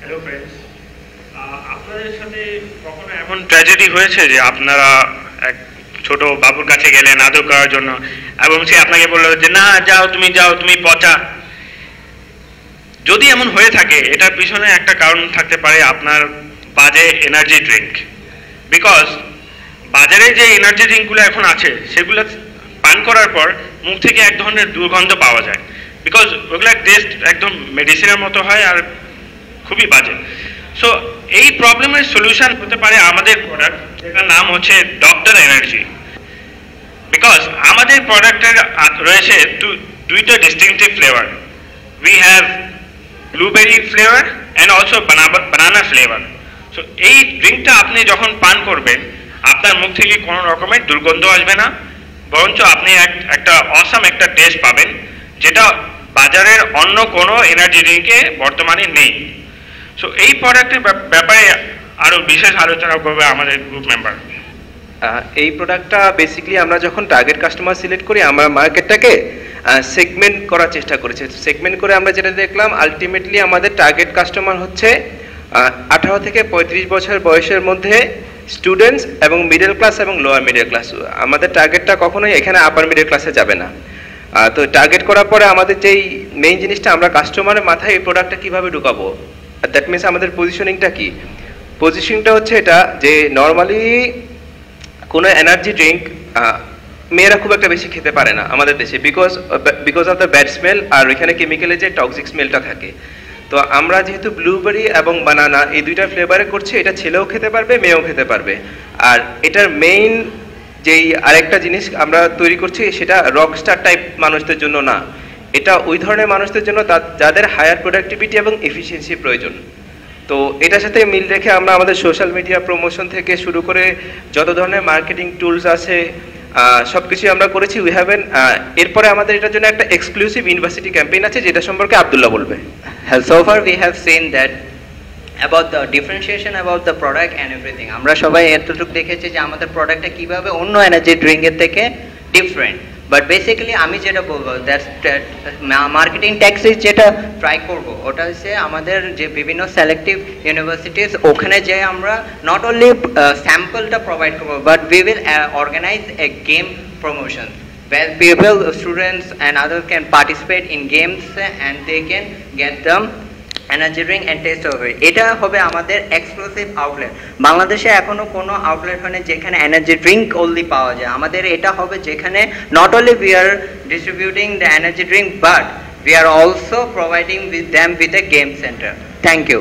Hello friends, আপনাদের সাথে কখনো এমন ট্র্যাজেডি হয়েছে যে আপনারা এক ছোট বাবুর কাছে গেলেন আদর করার জন্য এবং সে আপনাকে বললো যে না যাও তুমি পচা? যদি এমন হয়ে থাকে এটার পিছনে একটা কারণ থাকতে পারে আপনার বাজে এনার্জি ড্রিঙ্ক। বিকজ বাজারে যে এনার্জি ড্রিঙ্কগুলো এখন আছে সেগুলো পান করার পর মুখ থেকে এক ধরনের দুর্গন্ধ পাওয়া যায়, বিকজ ওগুলোর টেস্ট একদম মেডিসিনের মতো হয় আর খুবই বাজে। সো এই প্রবলেমের সলিউশন হতে পারে আমাদের প্রোডাক্ট, যেটার নাম হচ্ছে ডক্টর এনার্জি। বিকজ আমাদের প্রোডাক্টের রয়েছে দুইটা distinctive flavour. We have blueberry flavour and also banana flavour. So এই ড্রিঙ্কটা আপনি যখন পান করবেন আপনার মুখ থেকে কোনো রকমের দুর্গন্ধ আসবে না, বরঞ্চ আপনি একটা অসাম একটা টেস্ট পাবেন, যেটা বাজারের অন্য কোনো এনার্জি ড্রিঙ্কে বর্তমানে নেই। সো এই প্রোডাক্টের ব্যাপারে আরও বিশেষ আলোচনা করবে আমাদের গ্রুপ মেম্বার। এই প্রোডাক্টটা বেসিক্যালি আমরা যখন টার্গেট কাস্টমার সিলেক্ট করি আমরা মার্কেটটাকে সেগমেন্ট করার চেষ্টা করেছি। সেগমেন্ট করে আমরা যেটা দেখলাম আলটিমেটলি আমাদের টার্গেট কাস্টমার হচ্ছে 18 থেকে 35 বছর বয়সের মধ্যে স্টুডেন্টস এবং মিডল ক্লাস এবং লোয়ার মিডল ক্লাস। আমাদের টার্গেটটা কখনোই এখানে আপার মিডল ক্লাসে যাবে না। তো টার্গেট করার পরে আমাদের যেই মেইন জিনিসটা আমরা কাস্টমারের মাথায় এই প্রোডাক্টটা কীভাবে ঢুকাবো, দ্যাট মিনস আমাদের পজিশনিংটা কি। পজিশনিংটা হচ্ছে এটা যে নর্মালি কোনো এনার্জি ড্রিঙ্ক মেয়েরা খুব একটা বেশি খেতে পারে না আমাদের দেশে, because of the bad smell আর এখানে কেমিক্যালের যে টক্সিক স্মেলটা থাকে। তো আমরা যেহেতু ব্লুবেরি এবং বানানা এই দুইটা ফ্লেভারে করছি, এটা ছেলেও খেতে পারবে মেয়েও খেতে পারবে। আর এটার মেইন যেই আরেকটা জিনিস আমরা তৈরি করছি সেটা রকস্টার টাইপ মানুষদের জন্য না, এটা ওই ধরনের মানুষদের জন্য যাদের হায়ার প্রোডাক্টিভিটি এবং এফিসিয়েন্সি প্রয়োজন। তো এটার সাথে মিল রেখে আমরা আমাদের সোশ্যাল মিডিয়া প্রমোশন থেকে শুরু করে যত ধরনের মার্কেটিং টুলস আছে সব কিছুই আমরা করেছি। উই হ্যাভ এরপরে আমাদের এটার জন্য একটা এক্সক্লুসিভ ইউনিভার্সিটি ক্যাম্পেইন আছে যেটা সম্পর্কে আব্দুল্লাহ বলবে। So far we have seen that about the differentiation about the product and everything. আমরা সবাই এতটুকু দেখেছি যে আমাদের প্রোডাক্টটা কিভাবে অন্য এনার্জি ড্রিঙ্কের থেকে ডিফারেন্ট। বাট বেসিক্যালি আমি যেটা বলবো দ্যাটস মার্কেটিং ট্যাক্টিক্স যেটা ট্রাই করব ওটা হচ্ছে আমাদের যে বিভিন্ন সিলেক্টিভ ইউনিভার্সিটিস ওখানে যে আমরা নট অনলি স্যাম্পলটা প্রোভাইড করবো but we will organise a game promotion where people, students and others can participate in games and they can get them energy drink and test হবে। এটা হবে আমাদের এক্সক্লুসিভ আউটলেট। বাংলাদেশে এখনো কোনো আউটলেট হয় না যেখানে এনার্জি ড্রিঙ্ক অনলি পাওয়া যায়। আমাদের এটা হবে যেখানে not only we are distributing the energy drink but we are also providing with them with a game centre. Thank you.